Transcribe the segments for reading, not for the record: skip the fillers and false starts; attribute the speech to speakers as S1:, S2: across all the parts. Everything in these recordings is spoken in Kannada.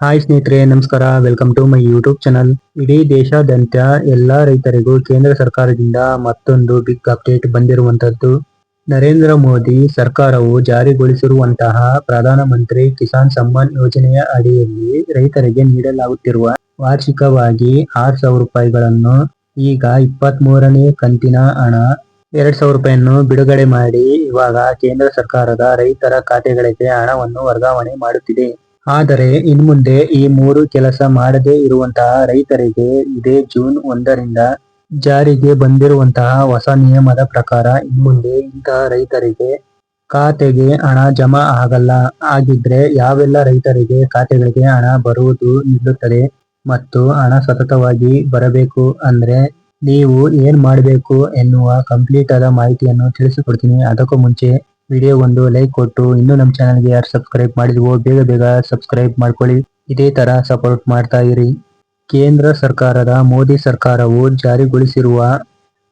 S1: ಹಾಯ್ ಸ್ನೇಹಿತರೆ, ನಮಸ್ಕಾರ. Welcome to my YouTube channel. ಇಡೀ ದೇಶಾದ್ಯಂತ ಎಲ್ಲಾ ರೈತರಿಗೂ ಕೇಂದ್ರ ಸರ್ಕಾರದಿಂದ ಮತ್ತೊಂದು ಬಿಗ್ ಅಪ್ಡೇಟ್ ಬಂದಿರುವಂತದ್ದು. ನರೇಂದ್ರ ಮೋದಿ ಸರ್ಕಾರವು ಜಾರಿಗೊಳಿಸಿರುವಂತಹ ಪ್ರಧಾನಮಂತ್ರಿ ಕಿಸಾನ್ ಸಮ್ಮಾನ್ ಯೋಜನೆಯ ಅಡಿಯಲ್ಲಿ ರೈತರಿಗೆ ನೀಡಲಾಗುತ್ತಿರುವ ವಾರ್ಷಿಕವಾಗಿ 6,000 ರೂಪಾಯಿಗಳನ್ನು ಈಗ 23ನೇ ಕಂತಿನ ಹಣ 2,000 ರೂಪಾಯಿಯನ್ನು ಬಿಡುಗಡೆ ಮಾಡಿ ಇವಾಗ ಕೇಂದ್ರ ಸರ್ಕಾರದ ರೈತರ ಖಾತೆಗಳಿಗೆ ಹಣವನ್ನು ವರ್ಗಾವಣೆ ಮಾಡುತ್ತಿದೆ. ಆದರೆ ಇನ್ಮುಂದೆ ಈ ಮೂರು ಕೆಲಸ ಮಾಡದೇ ಇರುವಂತಹ ರೈತರಿಗೆ ಇದೇ ಜೂನ್ 1ರಿಂದ ಜಾರಿಗೆ ಬಂದಿರುವಂತಹ ಹೊಸ ನಿಯಮದ ಪ್ರಕಾರ ಇನ್ಮುಂದೆ ಇಂತಹ ರೈತರಿಗೆ ಖಾತೆಗೆ ಹಣ ಜಮಾ ಆಗಲ್ಲ. ಹಾಗಿದ್ರೆ ಯಾವೆಲ್ಲ ರೈತರಿಗೆ ಖಾತೆಗಳಿಗೆ ಹಣ ಬರುವುದು ನಿಲ್ಲುತ್ತದೆ ಮತ್ತು ಹಣ ಸತತವಾಗಿ ಬರಬೇಕು ಅಂದ್ರೆ ನೀವು ಏನ್ ಮಾಡಬೇಕು ಎನ್ನುವ ಕಂಪ್ಲೀಟ್ ಆದ ಮಾಹಿತಿಯನ್ನು ತಿಳಿಸಿಕೊಡ್ತೀನಿ. ಅದಕ್ಕೂ ಮುಂಚೆ ವಿಡಿಯೋ ಒಂದು ಲೈಕ್ ಕೊಟ್ಟು ಇನ್ನೂ ನಮ್ಮ ಚಾನಲ್ಗೆ ಯಾರು ಸಬ್ಸ್ಕ್ರೈಬ್ ಮಾಡಿದ್ವೋ ಬೇಗ ಸಬ್ಸ್ಕ್ರೈಬ್ ಮಾಡ್ಕೊಳ್ಳಿ. ಇದೇ ತರ ಸಪೋರ್ಟ್ ಮಾಡ್ತಾ ಇರಿ. ಕೇಂದ್ರ ಸರ್ಕಾರದ ಮೋದಿ ಸರ್ಕಾರವು ಜಾರಿಗೊಳಿಸಿರುವ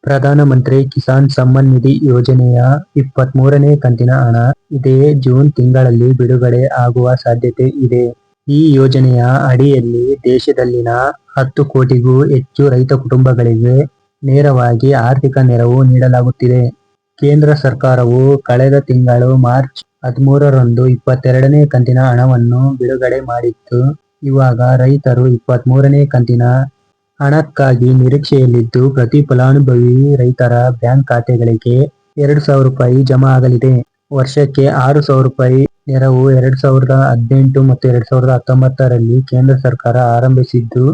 S1: ಪ್ರಧಾನಮಂತ್ರಿ ಕಿಸಾನ್ ಸಮ್ಮಾನ್ ನಿಧಿ ಯೋಜನೆಯ 23ನೇ ಕಂತಿನ ಹಣ ಇದೇ ಜೂನ್ ತಿಂಗಳಲ್ಲಿ ಬಿಡುಗಡೆ ಆಗುವ ಸಾಧ್ಯತೆ ಇದೆ. ಈ ಯೋಜನೆಯ ಅಡಿಯಲ್ಲಿ ದೇಶದಲ್ಲಿನ 10 ಕೋಟಿಗೂ ಹೆಚ್ಚು ರೈತ ಕುಟುಂಬಗಳಿಗೆ ನೇರವಾಗಿ ಆರ್ಥಿಕ ನೆರವು ನೀಡಲಾಗುತ್ತಿದೆ. ಕೇಂದ್ರ ಸರ್ಕಾರವು ಕಳೆದ ತಿಂಗಳು ಮಾರ್ಚ್ 13ರಂದು 22ನೇ ಕಂತಿನ ಹಣವನ್ನು ಬಿಡುಗಡೆ ಮಾಡಿತ್ತು. ಇವಾಗ ರೈತರು 23ನೇ ಕಂತಿನ ಹಣಕ್ಕಾಗಿ ನಿರೀಕ್ಷೆಯಲ್ಲಿದ್ದು, ಪ್ರತಿ ಫಲಾನುಭವಿ ರೈತರ ಬ್ಯಾಂಕ್ ಖಾತೆಗಳಿಗೆ 2,000 ರೂಪಾಯಿ ಜಮಾ ಆಗಲಿದೆ. ವರ್ಷಕ್ಕೆ 6,000 ರೂಪಾಯಿ ನೆರವು 2018 ಮತ್ತು 2019ರಲ್ಲಿ ಕೇಂದ್ರ ಸರ್ಕಾರ ಆರಂಭಿಸಿದ್ದು,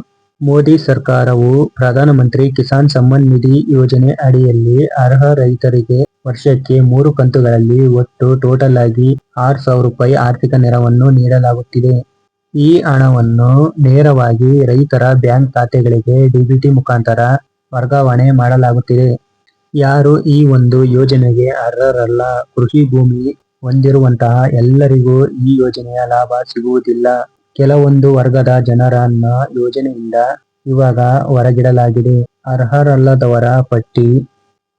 S1: ಮೋದಿ ಸರ್ಕಾರವು ಪ್ರಧಾನಮಂತ್ರಿ ಕಿಸಾನ್ ಸಮ್ಮಾನ್ ನಿಧಿ ಯೋಜನೆ ಅಡಿಯಲ್ಲಿ ಅರ್ಹ ರೈತರಿಗೆ ವರ್ಷಕ್ಕೆ 3 ಕಂತುಗಳಲ್ಲಿ ಒಟ್ಟು ಟೋಟಲ್ ಆಗಿ 6,000 ರೂಪಾಯಿ ಆರ್ಥಿಕ ನೆರವನ್ನು ನೀಡಲಾಗುತ್ತಿದೆ. ಈ ಹಣವನ್ನು ನೇರವಾಗಿ ರೈತರ ಬ್ಯಾಂಕ್ ಖಾತೆಗಳಿಗೆ ಡಿಬಿಟಿ ಮುಖಾಂತರ ವರ್ಗಾವಣೆ ಮಾಡಲಾಗುತ್ತಿದೆ. ಯಾರು ಈ ಒಂದು ಯೋಜನೆಗೆ ಅರ್ಹರಲ್ಲ, ಕೃಷಿ ಭೂಮಿ ಹೊಂದಿರುವಂತಹ ಎಲ್ಲರಿಗೂ ಈ ಯೋಜನೆಯ ಲಾಭ ಸಿಗುವುದಿಲ್ಲ. ಕೆಲವೊಂದು ವರ್ಗದ ಜನರನ್ನ ಯೋಜನೆಯಿಂದ ಇವಾಗ ಹೊರಗಿಡಲಾಗಿದೆ. ಅರ್ಹರಲ್ಲದವರ ಪಟ್ಟಿ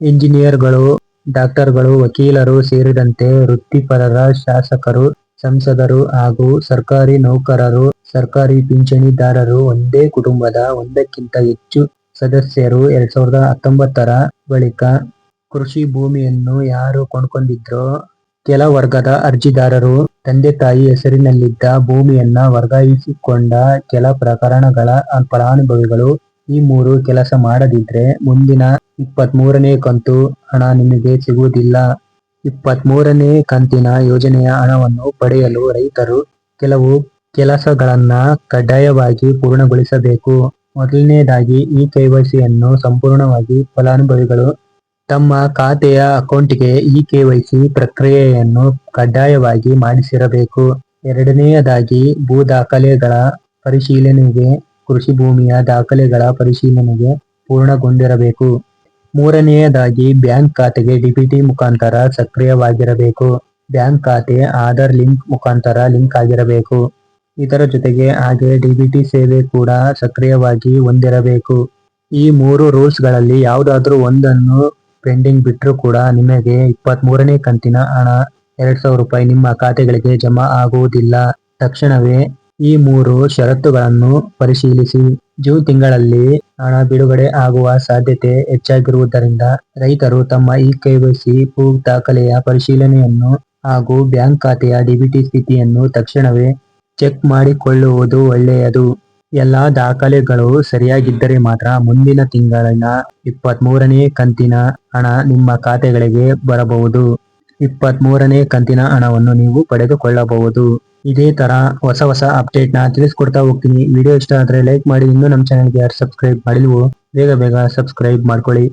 S1: ಇಂಜಿನಿಯರ್ಗಳು, ಡಾಕ್ಟರ್ಗಳು, ವಕೀಲರು ಸೇರಿದಂತೆ ವೃತ್ತಿಪರರ, ಶಾಸಕರು, ಸಂಸದರು ಹಾಗೂ ಸರ್ಕಾರಿ ನೌಕರರು, ಸರ್ಕಾರಿ ಪಿಂಚಣಿದಾರರು, ಒಂದೇ ಕುಟುಂಬದ ಒಂದಕ್ಕಿಂತ ಹೆಚ್ಚು ಸದಸ್ಯರು 2019ರ ಬಳಿಕ ಕೃಷಿ ಭೂಮಿಯನ್ನು ಯಾರು ಕೊಂಡ್ಕೊಂಡಿದ್ರೋ, ಕೆಲ ವರ್ಗದ ಅರ್ಜಿದಾರರು ತಂದೆ ತಾಯಿ ಹೆಸರಿನಲ್ಲಿದ್ದ ಭೂಮಿಯನ್ನ ವರ್ಗಾಯಿಸಿಕೊಂಡ ಕೆಲ ಪ್ರಕರಣಗಳ ಫಲಾನುಭವಿಗಳು ಈ ಮೂರು ಕೆಲಸ ಮಾಡದಿದ್ರೆ ಮುಂದಿನ 23ನೇ ಕಂತು ಹಣ ನಿಮಗೆ ಸಿಗುವುದಿಲ್ಲ. 23ನೇ ಕಂತಿನ ಯೋಜನೆಯ ಹಣವನ್ನು ಪಡೆಯಲು ರೈತರು ಕೆಲವು ಕೆಲಸಗಳನ್ನ ಕಡ್ಡಾಯವಾಗಿ ಪೂರ್ಣಗೊಳಿಸಬೇಕು. ಮೊದಲನೇದಾಗಿ ಈ KYCಯನ್ನು ಸಂಪೂರ್ಣವಾಗಿ ಫಲಾನುಭವಿಗಳು ತಮ್ಮ ಖಾತೆಯ ಅಕೌಂಟಿಗೆ ಈ KYC ಪ್ರಕ್ರಿಯೆಯನ್ನು ಕಡ್ಡಾಯವಾಗಿ ಮಾಡಿಸಿರಬೇಕು. ಎರಡನೆಯದಾಗಿ ಭೂ ದಾಖಲೆಗಳ ಪರಿಶೀಲನೆಗೆ ಕೃಷಿ ಭೂಮಿಯ ದಾಖಲೆಗಳ ಪರಿಶೀಲನೆಗೆ ಪೂರ್ಣಗೊಂಡಿರಬೇಕು. ಮೂರನೆಯದಾಗಿ ಬ್ಯಾಂಕ್ ಖಾತೆಗೆ ಡಿಬಿಟಿ ಮುಖಾಂತರ ಸಕ್ರಿಯವಾಗಿರಬೇಕು. ಬ್ಯಾಂಕ್ ಖಾತೆ ಆಧಾರ್ ಲಿಂಕ್ ಮುಖಾಂತರ ಲಿಂಕ್ ಆಗಿರಬೇಕು. ಇದರ ಜೊತೆಗೆ ಹಾಗೆ ಡಿಬಿಟಿ ಸೇವೆ ಕೂಡ ಸಕ್ರಿಯವಾಗಿ ಹೊಂದಿರಬೇಕು. ಈ ಮೂರು ರೂಲ್ಸ್ ಗಳಲ್ಲಿ ಯಾವುದಾದ್ರೂ ಒಂದನ್ನು ಪೆಂಡಿಂಗ್ ಬಿಟ್ರೂ ಕೂಡ ನಿಮಗೆ 23ನೇ ಕಂತಿನ ಹಣ 2,000 ರೂಪಾಯಿ ನಿಮ್ಮ ಖಾತೆಗಳಿಗೆ ಜಮಾ ಆಗುವುದಿಲ್ಲ. ತಕ್ಷಣವೇ ಈ ಮೂರು ಷರತ್ತುಗಳನ್ನು ಪರಿಶೀಲಿಸಿ. ಜೂನ್ ತಿಂಗಳಲ್ಲಿ ಹಣ ಬಿಡುಗಡೆ ಆಗುವ ಸಾಧ್ಯತೆ ಹೆಚ್ಚಾಗಿರುವುದರಿಂದ ರೈತರು ತಮ್ಮ ಈ KYC ಭೂ ದಾಖಲೆಯ ಪರಿಶೀಲನೆಯನ್ನು ಹಾಗೂ ಬ್ಯಾಂಕ್ ಖಾತೆಯ ಡಿಬಿಟಿ ಸ್ಥಿತಿಯನ್ನು ತಕ್ಷಣವೇ ಚೆಕ್ ಮಾಡಿಕೊಳ್ಳುವುದು ಒಳ್ಳೆಯದು. ಎಲ್ಲಾ ದಾಖಲೆಗಳು ಸರಿಯಾಗಿದ್ದರೆ ಮಾತ್ರ ಮುಂದಿನ ತಿಂಗಳಿನ 23ನೇ ಕಂತಿನ ಹಣ ನಿಮ್ಮ ಖಾತೆಗಳಿಗೆ ಬರಬಹುದು. 23ನೇ ಕಂತಿನ ಹಣವನ್ನು ನೀವು ಪಡೆದುಕೊಳ್ಳಬಹುದು. ಇದೇ ತರ ಹೊಸ ಅಪ್ಡೇಟ್ ನ ತಿಳಿಸ್ಕೊಡ್ತಾ ಹೋಗ್ತೀನಿ. ವಿಡಿಯೋ ಇಷ್ಟ ಆದ್ರೆ ಲೈಕ್ ಮಾಡಿ. ಇನ್ನೂ ನಮ್ಮ ಚಾನಲ್ಗೆ ಯಾರು ಸಬ್ಸ್ಕ್ರೈಬ್ ಮಾಡಿಲ್ವೋ ಬೇಗ ಸಬ್ಸ್ಕ್ರೈಬ್ ಮಾಡ್ಕೊಳ್ಳಿ.